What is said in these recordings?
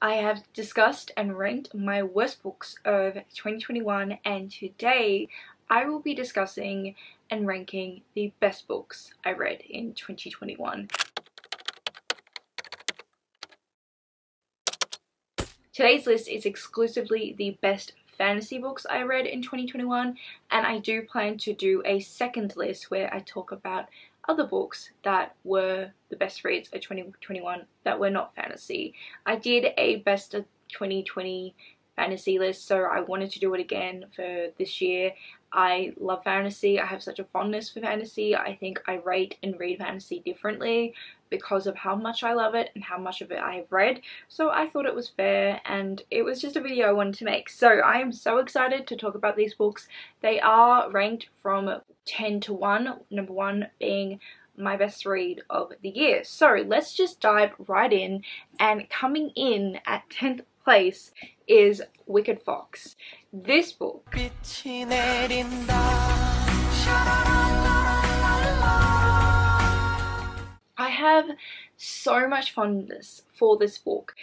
I have discussed and ranked my worst books of 2021, and today I will be discussing and ranking the best books I read in 2021. Today's list is exclusively the best fantasy books I read in 2021, and I do plan to do a second list where I talk about other books that were the best reads of 2021 that were not fantasy. I did a best of 2020 fantasy list, so I wanted to do it again for this year. I love fantasy. I have such a fondness for fantasy. I think I rate and read fantasy differently because of how much I love it and how much of it I have read. So I thought it was fair, and it was just a video I wanted to make. So I am so excited to talk about these books. They are ranked from 10 to 1, number 1 being my best read of the year. So let's just dive right in, and coming in at 10th place is Wicked Fox. This book I have so much fondness for this book.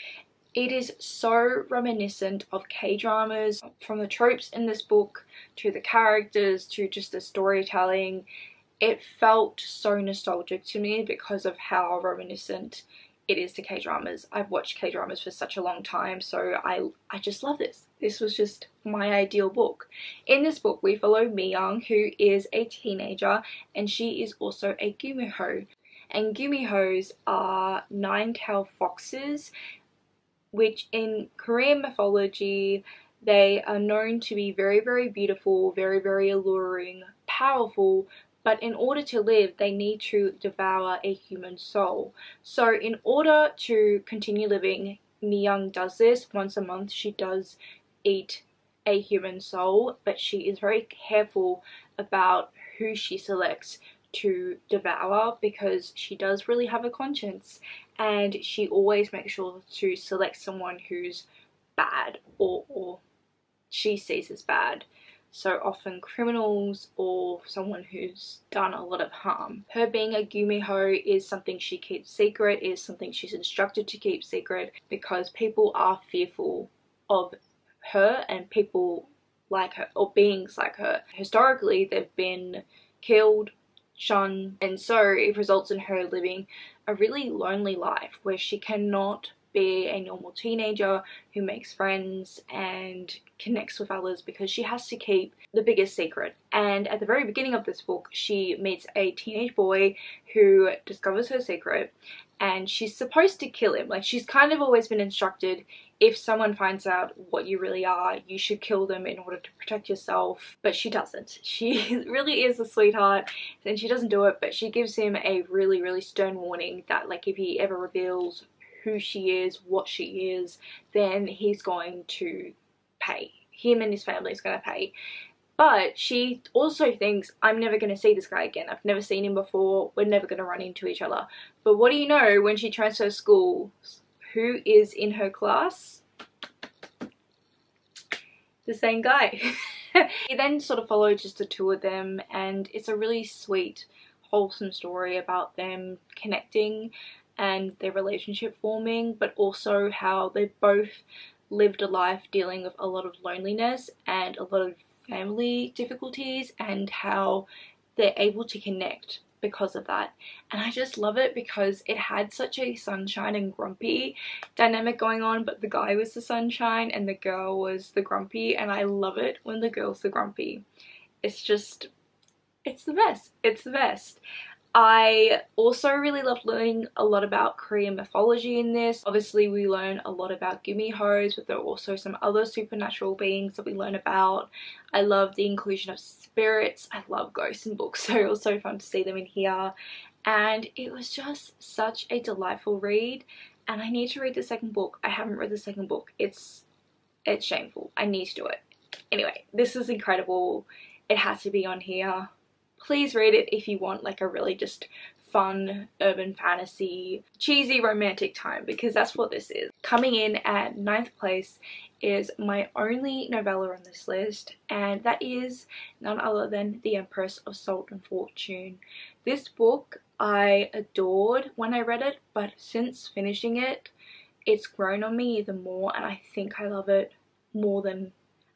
It is so reminiscent of K-dramas, from the tropes in this book to the characters to just the storytelling. It felt so nostalgic to me because of how reminiscent it is to K-dramas. I've watched K-dramas for such a long time, so I just love this. This was just my ideal book. In this book we follow Mi-young, who is a teenager, and she is also a gumiho. And gumihos are nine-tailed foxes, which in Korean mythology they are known to be very, very beautiful, very, very alluring, powerful, but in order to live they need to devour a human soul. So in order to continue living, Mi-young does this. Once a month she does eat a human soul, but she is very careful about who she selects to devour because she does really have a conscience, and she always makes sure to select someone who's bad or she sees as bad. So often criminals or someone who's done a lot of harm. Her being a gumiho is something she keeps secret, is something she's instructed to keep secret, because people are fearful of her and people like her, or beings like her. Historically they've been killed, shunned, and so it results in her living a really lonely life where she cannot be a normal teenager who makes friends and connects with others because she has to keep the biggest secret. And at the very beginning of this book she meets a teenage boy who discovers her secret, and she's supposed to kill him. Like, she's kind of always been instructed, if someone finds out what you really are, you should kill them in order to protect yourself. But she doesn't. She really is a sweetheart and she doesn't do it, but she gives him a really, really stern warning that, like, if he ever reveals who she is, what she is, then he's going to pay. Him and his family is going to pay. But she also thinks, I'm never going to see this guy again. I've never seen him before. We're never going to run into each other. But what do you know, when she transfers schools, who is in her class? The same guy. He then sort of follow just the two of them, and it's a really sweet, wholesome story about them connecting and their relationship forming, but also how they both lived a life dealing with a lot of loneliness and a lot of family difficulties, and how they're able to connect because of that. And I just love it because it had such a sunshine and grumpy dynamic going on, but the guy was the sunshine and the girl was the grumpy, and I love it when the girl's the grumpy. It's just, it's the best. It's the best. I also really loved learning a lot about Korean mythology in this. Obviously we learn a lot about gumihos, but there are also some other supernatural beings that we learn about. I love the inclusion of spirits. I love ghosts in books, so it was so fun to see them in here. And it was just such a delightful read, and I need to read the second book. I haven't read the second book. It's shameful. I need to do it. Anyway, this is incredible. It has to be on here. Please read it if you want like a really just fun urban fantasy cheesy romantic time, because that's what this is. Coming in at 9th place is my only novella on this list, and that is none other than The Empress of Salt and Fortune. This book I adored when I read it, but since finishing it, it's grown on me even more, and I think I love it more than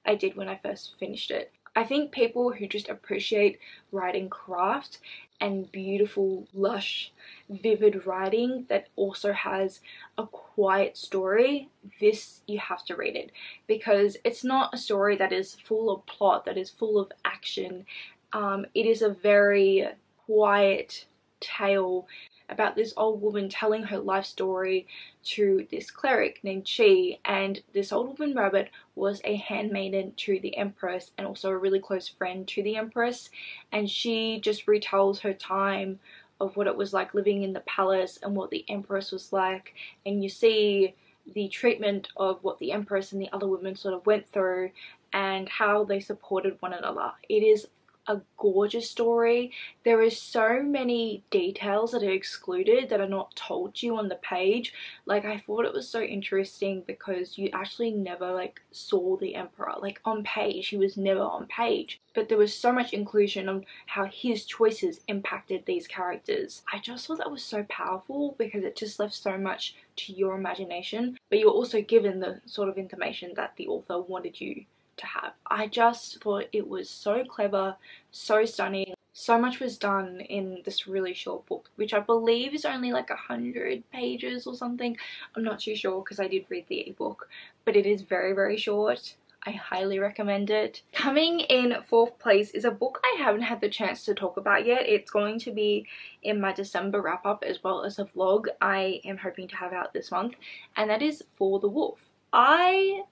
I did when I first finished it. I think people who just appreciate writing craft and beautiful, lush, vivid writing that also has a quiet story, this, you have to read it, because it's not a story that is full of plot, that is full of action. It is a very quiet tale about this old woman telling her life story to this cleric named Chi, and this old woman rabbit was a handmaiden to the Empress and also a really close friend to the Empress, and she just retells her time of what it was like living in the palace and what the Empress was like, and you see the treatment of what the Empress and the other women sort of went through and how they supported one another. It is a gorgeous story. There is so many details that are excluded, that are not told to you on the page. Like, I thought it was so interesting because you actually never like saw the Emperor like on page. He was never on page, but there was so much inclusion on how his choices impacted these characters. I just thought that was so powerful because it just left so much to your imagination, but you're also given the sort of information that the author wanted you to have. I just thought it was so clever, so stunning. So much was done in this really short book, which I believe is only like 100 pages or something. I'm not too sure because I did read the ebook, but it is very, very short. I highly recommend it. Coming in 4th place is a book I haven't had the chance to talk about yet. It's going to be in my December wrap up as well as a vlog I am hoping to have out this month, and that is For the Wolf. I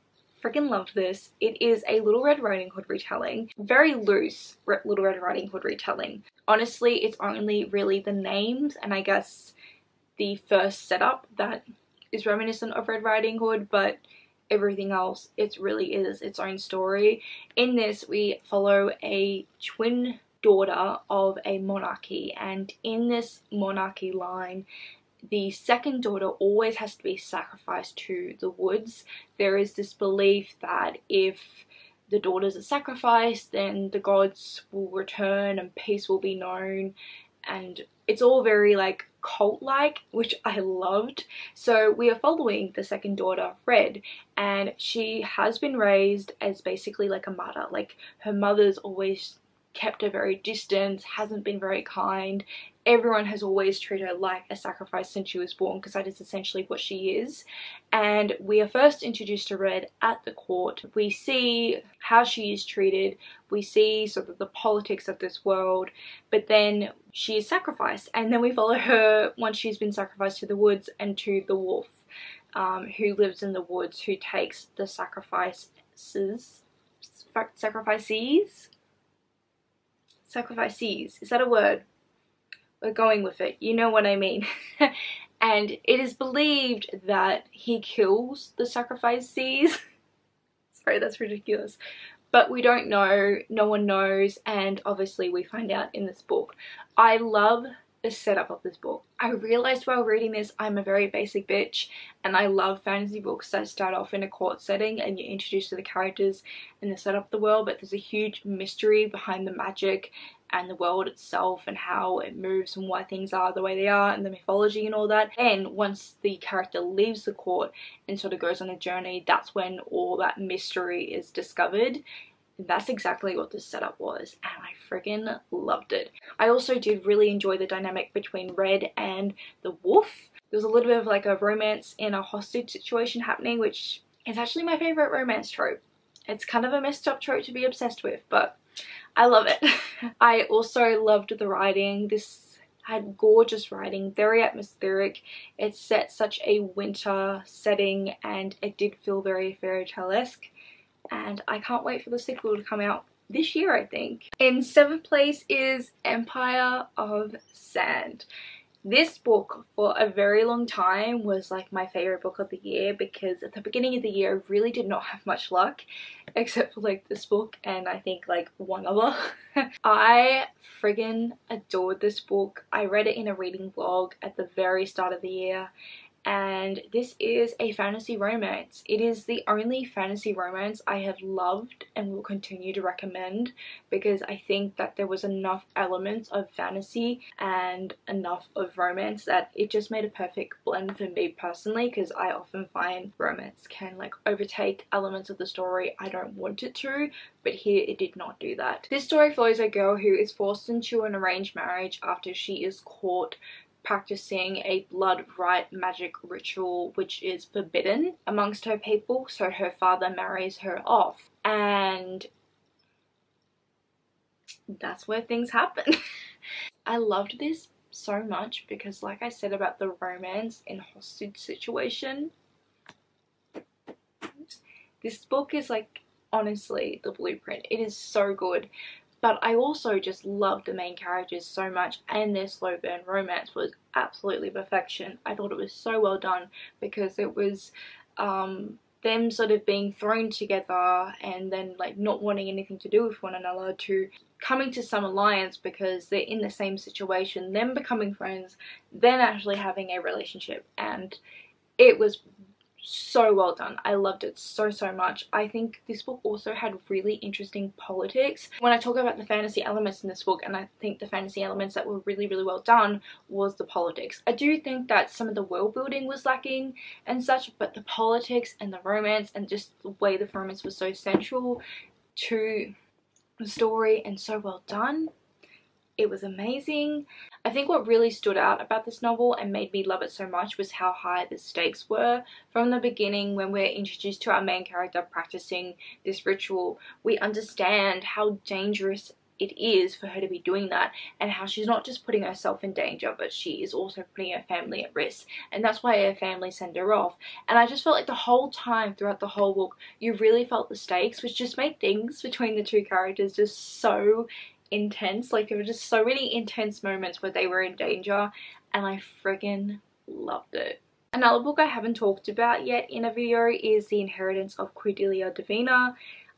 freaking loved this. It is a Little Red Riding Hood retelling, very loose Little Red Riding Hood retelling. Honestly, it's only really the names and I guess the first setup that is reminiscent of Red Riding Hood, but everything else, it really is its own story. In this, we follow a twin daughter of a monarchy, and in this monarchy line, the second daughter always has to be sacrificed to the woods. There is this belief that if the daughters are sacrificed, then the gods will return and peace will be known, and it's all very like cult-like, which I loved. So we are following the second daughter, Red, and she has been raised as basically like a martyr. Like, her mother's always kept her very distant, hasn't been very kind. Everyone has always treated her like a sacrifice since she was born, because that is essentially what she is. And we are first introduced to Red at the court. We see how she is treated, we see sort of the politics of this world, but then she is sacrificed, and then we follow her once she's been sacrificed to the woods and to the wolf, who lives in the woods, who takes the sacrifices, is that a word? We're going with it, you know what I mean. And it is believed that he kills the sacrifices. Sorry, that's ridiculous. But we don't know, no one knows, and obviously we find out in this book. I love the setup of this book. I realized while reading this I'm a very basic bitch, and I love fantasy books that start off in a court setting and you're introduced to the characters and the setup of the world, but there's a huge mystery behind the magic and the world itself and how it moves and why things are the way they are and the mythology and all that. Then once the character leaves the court and sort of goes on a journey, that's when all that mystery is discovered. That's exactly what this setup was, and I friggin' loved it. I also did really enjoy the dynamic between Red and the wolf. There was a little bit of like a romance in a hostage situation happening, which is actually my favourite romance trope. It's kind of a messed up trope to be obsessed with, but I love it. I also loved the writing. This had gorgeous writing, very atmospheric. It set such a winter setting and it did feel very fairy tale-esque. And I can't wait for the sequel to come out this year, I think. In 7th place is Empire of Sand. This book for a very long time was like my favourite book of the year, because at the beginning of the year I really did not have much luck except for like this book and I think like one other. I friggin' adored this book. I read it in a reading vlog at the very start of the year and this is a fantasy romance. It is the only fantasy romance I have loved and will continue to recommend, because I think that there was enough elements of fantasy and enough of romance that it just made a perfect blend for me personally, because I often find romance can like overtake elements of the story I don't want it to, but here it did not do that. This story follows a girl who is forced into an arranged marriage after she is caught practicing a blood rite magic ritual which is forbidden amongst her people, so her father marries her off, and that's where things happen. I loved this so much because, like I said about the romance in hostage situation, this book is like honestly the blueprint. It is so good. But I also just loved the main characters so much, and their slow burn romance was absolutely perfection. I thought it was so well done because it was them sort of being thrown together and then like not wanting anything to do with one another to coming to some alliance because they're in the same situation, them becoming friends, then actually having a relationship, and it was so well done. I loved it so much. I think this book also had really interesting politics. When I talk about the fantasy elements in this book, and I think the fantasy elements that were really well done was the politics. I do think that some of the world building was lacking and such, but the politics and the romance and just the way the romance was so central to the story and so well done, it was amazing. I think what really stood out about this novel and made me love it so much was how high the stakes were. From the beginning, when we're introduced to our main character practicing this ritual, we understand how dangerous it is for her to be doing that, and how she's not just putting herself in danger, but she is also putting her family at risk, and that's why her family send her off. And I just felt like the whole time throughout the whole book you really felt the stakes, which just made things between the two characters just so intense. Like there were just so many intense moments where they were in danger, and I friggin' loved it. Another book I haven't talked about yet in a video is The Inheritance of Cordelia Divina.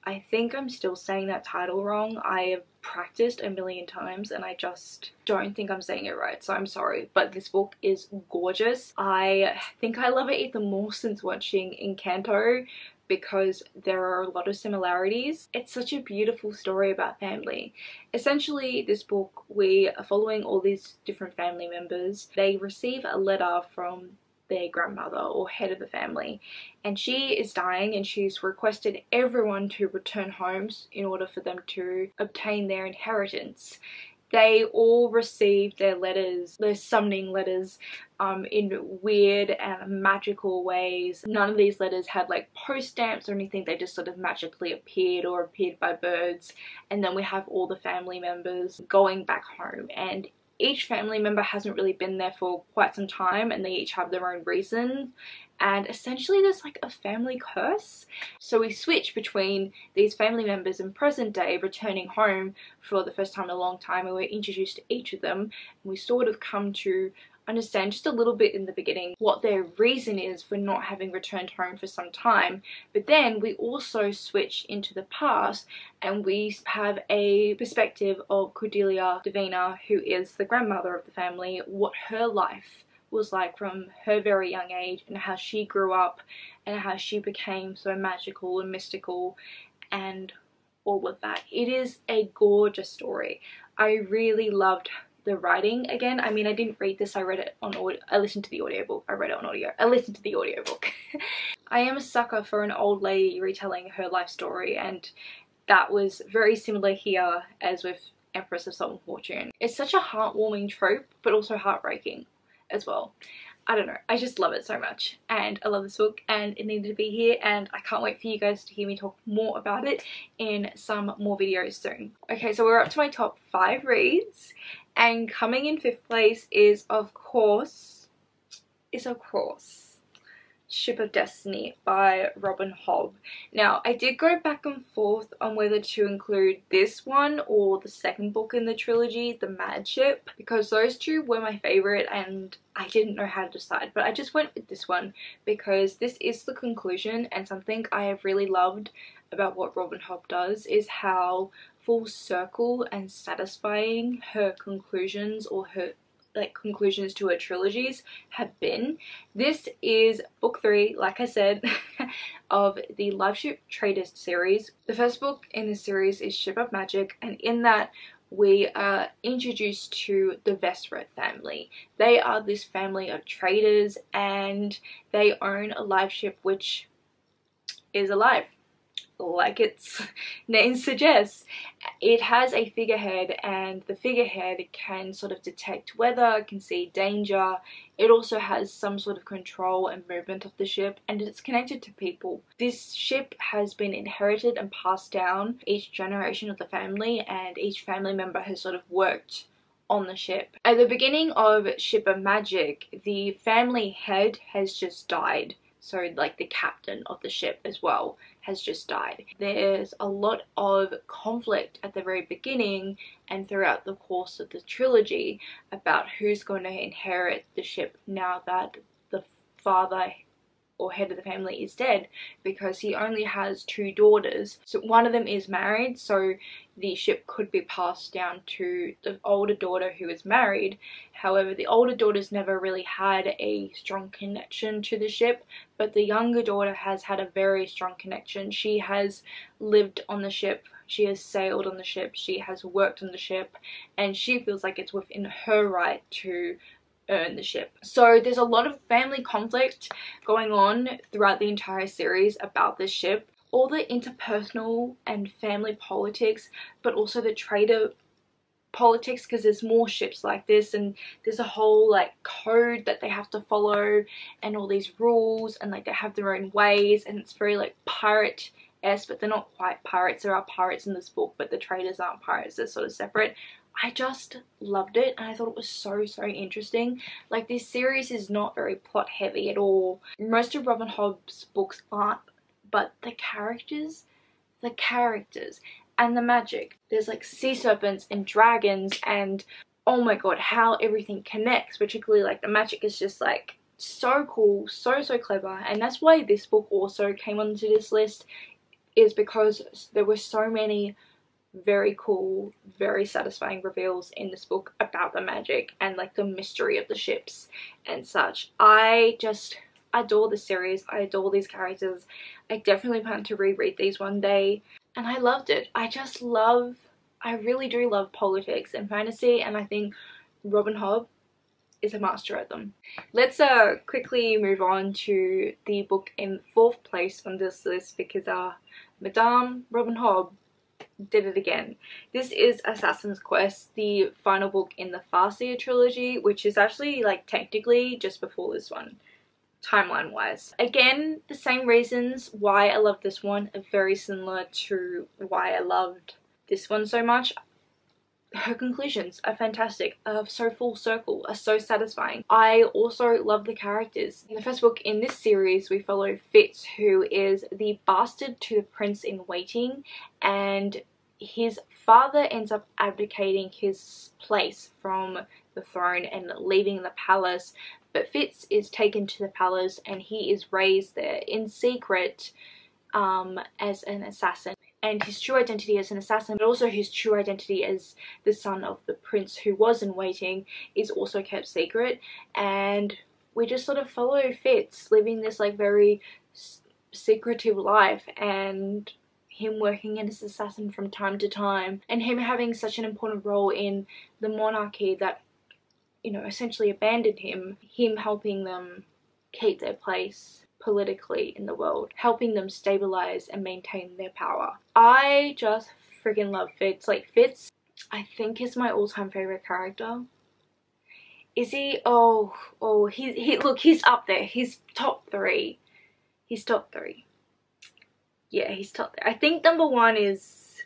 I think I'm still saying that title wrong. I have practiced a million times and I just don't think I'm saying it right, so I'm sorry, but this book is gorgeous. I think I love it even more since watching Encanto, because there are a lot of similarities. It's such a beautiful story about family. Essentially, this book, we are following all these different family members. They receive a letter from their grandmother or head of the family, and she is dying, and she's requested everyone to return home in order for them to obtain their inheritance. They all received their letters, their summoning letters, in weird and magical ways. None of these letters had like post stamps or anything, they just sort of magically appeared or appeared by birds. And then we have all the family members going back home, and each family member hasn't really been there for quite some time, and they each have their own reasons. And essentially there's like a family curse. So we switch between these family members in present day returning home for the first time in a long time, and we're introduced to each of them, and we sort of come to understand just a little bit in the beginning what their reason is for not having returned home for some time. But then we also switch into the past, and we have a perspective of Cordelia Divina, who is the grandmother of the family, what her life was like from her very young age, and how she grew up and how she became so magical and mystical and all of that. It is a gorgeous story. I really loved the writing. Again, I mean, I didn't read this, I read it on audio. I listened to the audiobook. I read it on audio. I listened to the audiobook. I am a sucker for an old lady retelling her life story, and that was very similar here as with Empress of Salt and Fortune. It's such a heartwarming trope, but also heartbreaking as well. I don't know, I just love it so much, and I love this book, and it needed to be here, and I can't wait for you guys to hear me talk more about it in some more videos soon. Okay, so we're up to my top 5 reads, and coming in 5th place is of course Ship of Destiny by Robin Hobb. Now, I did go back and forth on whether to include this one or the second book in the trilogy, The Mad Ship, because those two were my favourite and I didn't know how to decide, but I just went with this one because this is the conclusion, and something I have really loved about what Robin Hobb does is how full circle and satisfying her conclusions or her like conclusions to her trilogies have been. This is book 3, like I said, of the Love Ship Traders series. The first book in the series is Ship of Magic, and in that we are introduced to the Vestret family. They are this family of traders, and they own a live ship which is alive, like its name suggests. It has a figurehead, and the figurehead can sort of detect weather, can see danger. It also has some sort of control and movement of the ship, and it's connected to people. This ship has been inherited and passed down each generation of the family, and each family member has sort of worked on the ship. At the beginning of Ship of Magic, the family head has just died. So like the captain of the ship as well has just died. There's a lot of conflict at the very beginning and throughout the course of the trilogy about who's going to inherit the ship now that the father or head of the family is dead, because he only has 2 daughters. So one of them is married, so the ship could be passed down to the older daughter who is married. However, the older daughter's never really had a strong connection to the ship, but the younger daughter has had a very strong connection. She has lived on the ship, she has sailed on the ship, she has worked on the ship, and she feels like it's within her right to earn the ship. So there's a lot of family conflict going on throughout the entire series about this ship. All the interpersonal and family politics, but also the trader politics, because there's more ships like this, and there's a whole like code that they have to follow and all these rules, and like they have their own ways, and it's very like pirate-esque, but they're not quite pirates. There are pirates in this book, but the traders aren't pirates, they're sort of separate. I just loved it, and I thought it was so interesting. Like, this series is not very plot heavy at all. Most of Robin Hobb's books aren't, but the characters and the magic. There's like sea serpents and dragons, and oh my god, how everything connects. Particularly like the magic is just like so cool, so clever, and that's why this book also came onto this list, is because there were so many very cool, very satisfying reveals in this book about the magic and like the mystery of the ships and such. I just adore this series. I adore these characters. I definitely plan to reread these one day, and I loved it. I really do love politics and fantasy, and I think Robin Hobb is a master at them. Let's quickly move on to the book in 4th place on this list, because Madame Robin Hobb did it again. This is Assassin's Quest, the final book in the Farseer trilogy, which is actually like technically just before this one, timeline wise. Again, the same reasons why I love this one are very similar to why I loved this one so much. Her conclusions are fantastic, are so full circle, are so satisfying. I also love the characters. In the first book in this series, we follow Fitz, who is the bastard to the prince in waiting, and his father ends up abdicating his place from the throne and leaving the palace, but Fitz is taken to the palace and he is raised there in secret as an assassin. And his true identity as an assassin, but also his true identity as the son of the prince who was in waiting, is also kept secret. And we just sort of follow Fitz living this like very secretive life, and him working as an assassin from time to time, and him having such an important role in the monarchy that, you know, essentially abandoned him. Him helping them keep their place politically in the world, helping them stabilize and maintain their power. I just freaking love Fitz. Like, Fitz, I think, is my all-time favorite character. Is he? Oh, look, he's up there. He's top 3. He's top 3. Yeah, he's top 3. I think number 1 is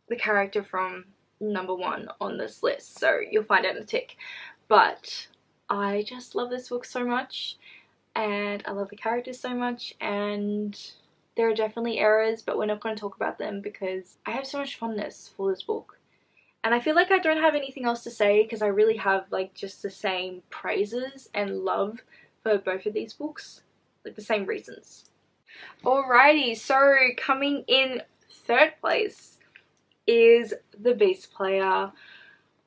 the character from number 1 on this list, so you'll find out in a tick. But I just love this book so much, and I love the characters so much, and there are definitely errors, but we're not going to talk about them because I have so much fondness for this book. And I feel like I don't have anything else to say, because I really have like just the same praises and love for both of these books, like the same reasons. Alrighty, so coming in 3rd place is The Beast Player.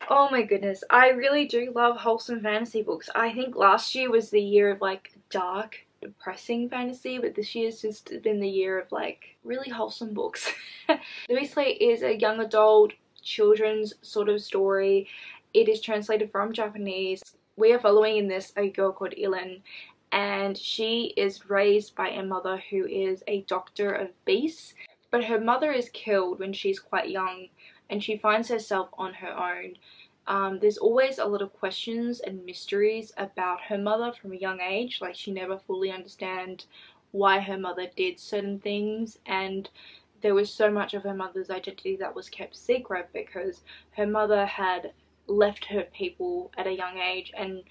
Oh my goodness, I really do love wholesome fantasy books. I think last year was the year of like dark, depressing fantasy, but this year's just been the year of like really wholesome books. Basically is a young adult children's sort of story. It is translated from Japanese. We are following in this a girl called DJINN, and she is raised by a mother who is a doctor of beasts, but her mother is killed when she's quite young and she finds herself on her own. There's always a lot of questions and mysteries about her mother from a young age. Like, she never fully understands why her mother did certain things, and there was so much of her mother's identity that was kept secret because her mother had left her people at a young age and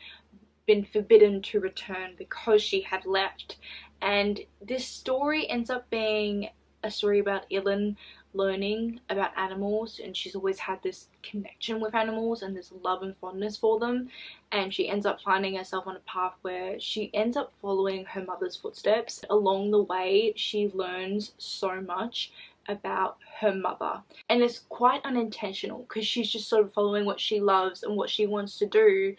been forbidden to return because she had left. And this story ends up being a story about DJINN learning about animals, and she's always had this connection with animals and this love and fondness for them, and she ends up finding herself on a path where she ends up following her mother's footsteps. Along the way she learns so much about her mother, and it's quite unintentional because she's just sort of following what she loves and what she wants to do,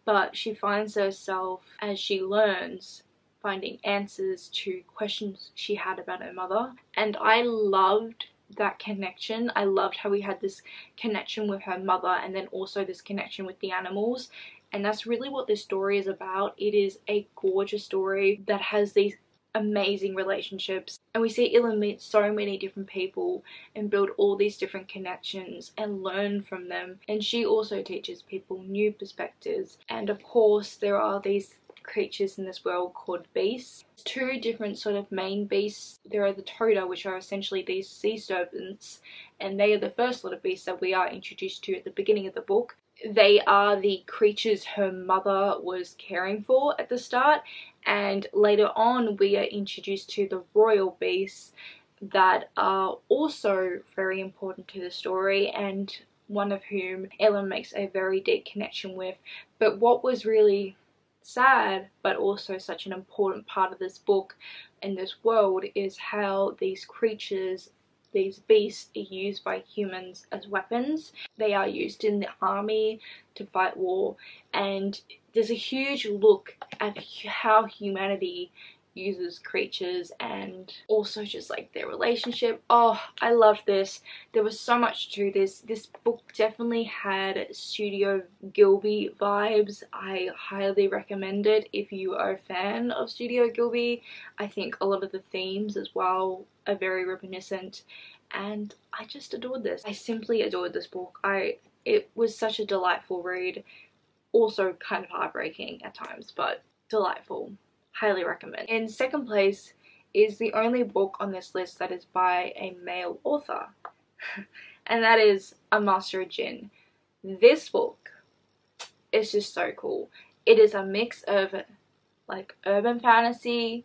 but she finds herself, as she learns, finding answers to questions she had about her mother. And I loved that connection. I loved how we had this connection with her mother and then also this connection with the animals, and that's really what this story is about. It is a gorgeous story that has these amazing relationships, and we see DJINN meet so many different people and build all these different connections and learn from them, and she also teaches people new perspectives. And of course there are these creatures in this world called beasts. Two different sort of main beasts. There are the Toda, which are essentially these sea serpents, and they are the first lot of beasts that we are introduced to at the beginning of the book. They are the creatures her mother was caring for at the start, and later on we are introduced to the royal beasts that are also very important to the story, and one of whom DJINN makes a very deep connection with. But what was really sad but also such an important part of this book and this world is how these creatures, these beasts, are used by humans as weapons. They are used in the army to fight war, and there's a huge look at how humanity uses creatures and also just like their relationship. Oh, I love this. There was so much to this. This book definitely had Studio Ghibli vibes. I highly recommend it if you are a fan of Studio Ghibli. I think a lot of the themes as well are very reminiscent, and I just adored this. I simply adored this book. It was such a delightful read. Also kind of heartbreaking at times, but delightful. Highly recommend. In second place is the only book on this list that is by a male author, and that is A Master of Jinn. This book is just so cool. It is a mix of like urban fantasy,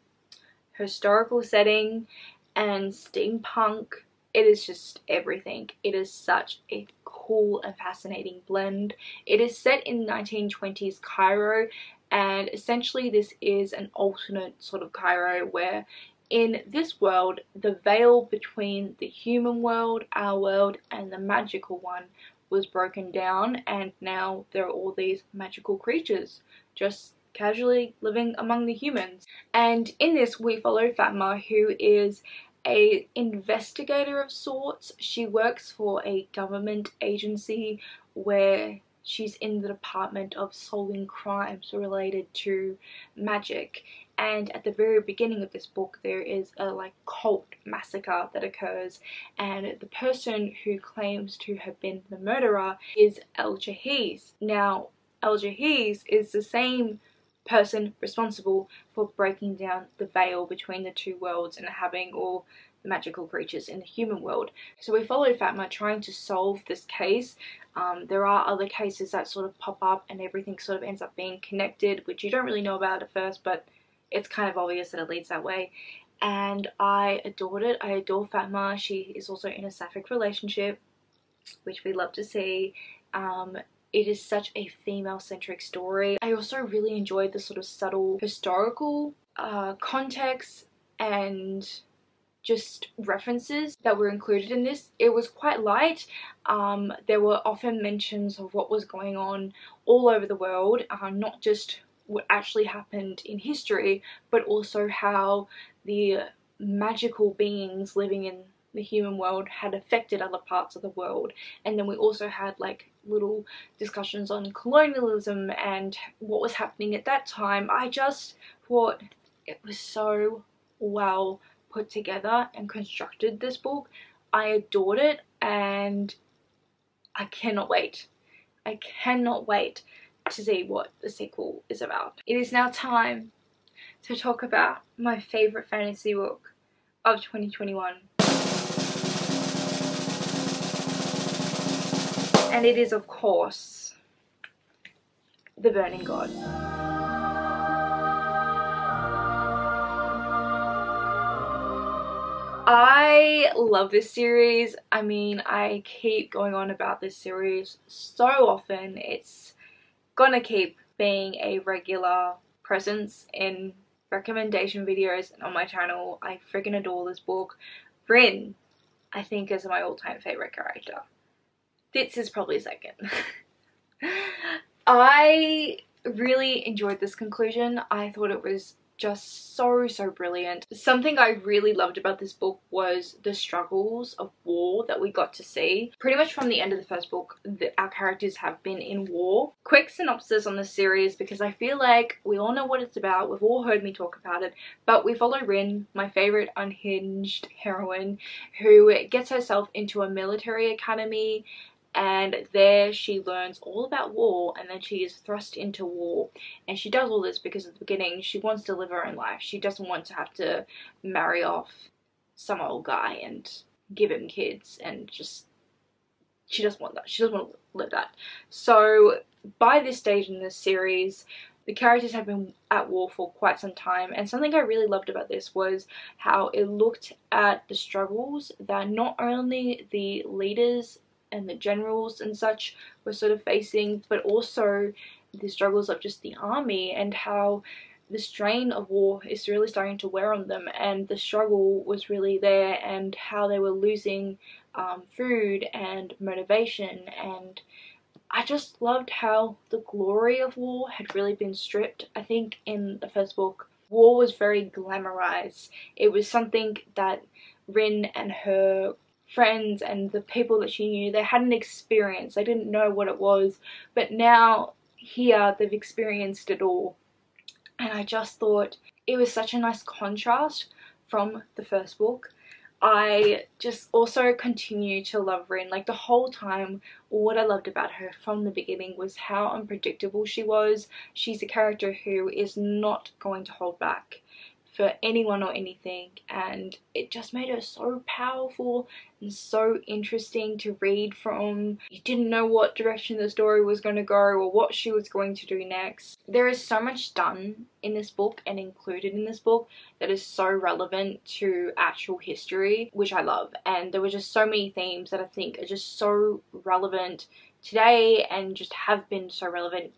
historical setting, and steampunk. It is just everything. It is such a cool and fascinating blend. It is set in 1920s Cairo, and essentially this is an alternate sort of Cairo where in this world the veil between the human world, our world, and the magical one was broken down, and now there are all these magical creatures just casually living among the humans. And in this we follow Fatma, who is a investigator of sorts. She works for a government agency where she's in the department of solving crimes related to magic, and at the very beginning of this book there is a like cult massacre that occurs, and the person who claims to have been the murderer is El Jahiz. Now El Jahiz is the same person responsible for breaking down the veil between the two worlds and having all the magical creatures in the human world. So we follow Fatma trying to solve this case. There are other cases that sort of pop up and everything sort of ends up being connected, which you don't really know about at first, but it's kind of obvious that it leads that way. And I adored it. I adore Fatma. She is also in a sapphic relationship, which we love to see. It is such a female-centric story. I also really enjoyed the sort of subtle historical context and just references that were included in this. It was quite light. There were often mentions of what was going on all over the world, not just what actually happened in history, but also how the magical beings living in the human world had affected other parts of the world. And then we also had like little discussions on colonialism and what was happening at that time. I just thought it was so well put together and constructed, this book. I adored it, and I cannot wait. I cannot wait to see what the sequel is about. It is now time to talk about my favourite fantasy book of 2021. And it is, of course, The Burning God. I love this series. I mean, I keep going on about this series so often. It's gonna keep being a regular presence in recommendation videos and on my channel. I freaking adore this book. DJINN, I think, is my all-time favorite character. Fitz is probably second. I really enjoyed this conclusion. I thought it was just so brilliant. Something I really loved about this book was the struggles of war that we got to see. Pretty much from the end of the first book, our characters have been in war. Quick synopsis on this series, because I feel like we all know what it's about. We've all heard me talk about it, but we follow Rin, my favorite unhinged heroine, who gets herself into a military academy, and there she learns all about war, and then she is thrust into war. And she does all this because at the beginning she wants to live her own life. She doesn't want to have to marry off some old guy and give him kids, and just, she doesn't want that. She doesn't want to live that. So by this stage in this series, the characters have been at war for quite some time, and something I really loved about this was how it looked at the struggles that not only the leaders and the generals and such were sort of facing, but also the struggles of just the army, and how the strain of war is really starting to wear on them, and the struggle was really there, and how they were losing food and motivation. And I just loved how the glory of war had really been stripped. I think in the first book, war was very glamorized. It was something that Rin and her friends and the people that she knew, they hadn't experienced. They didn't know what it was, but now here they've experienced it all. And I just thought it was such a nice contrast from the first book. I just also continue to love Rin. Like, the whole time, what I loved about her from the beginning was how unpredictable she was. She's a character who is not going to hold back for anyone or anything, and it just made her so powerful and so interesting to read from. You didn't know what direction the story was going to go or what she was going to do next. There is so much done in this book and included in this book that is so relevant to actual history, which I love. And there were just so many themes that I think are just so relevant today and just have been so relevant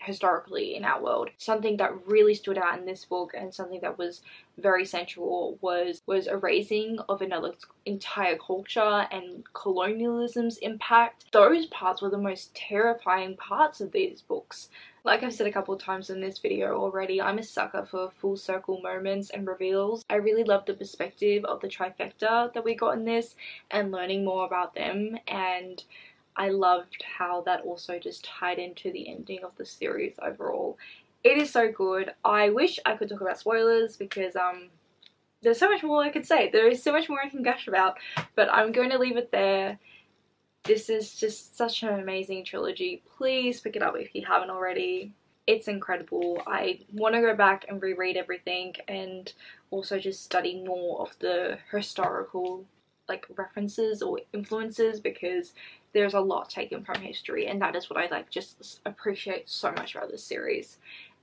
historically in our world. Something that really stood out in this book, and something that was very central, was erasing of another entire culture and colonialism's impact. Those parts were the most terrifying parts of these books. Like I've said a couple of times in this video already, I'm a sucker for full circle moments and reveals. I really love the perspective of the trifecta that we got in this and learning more about them, and I loved how that also just tied into the ending of the series overall. It is so good. I wish I could talk about spoilers, because there's so much more I could say. There is so much more I can gush about, but I'm going to leave it there. This is just such an amazing trilogy. Please pick it up if you haven't already. It's incredible. I want to go back and reread everything, and also just study more of the historical like references or influences, because there's a lot taken from history, and that is what I like just appreciate so much about this series.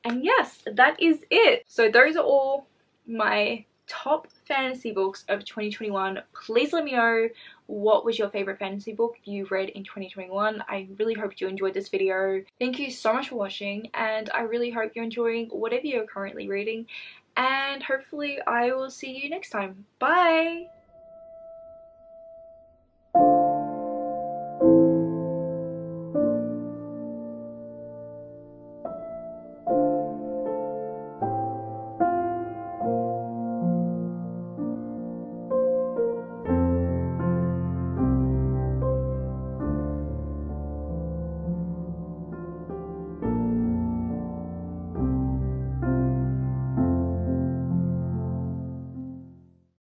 And yes, that is it. So those are all my top fantasy books of 2021. Please let me know what was your favorite fantasy book you read in 2021. I really hope you enjoyed this video. Thank you so much for watching, and I really hope you're enjoying whatever you're currently reading, and hopefully I will see you next time. Bye!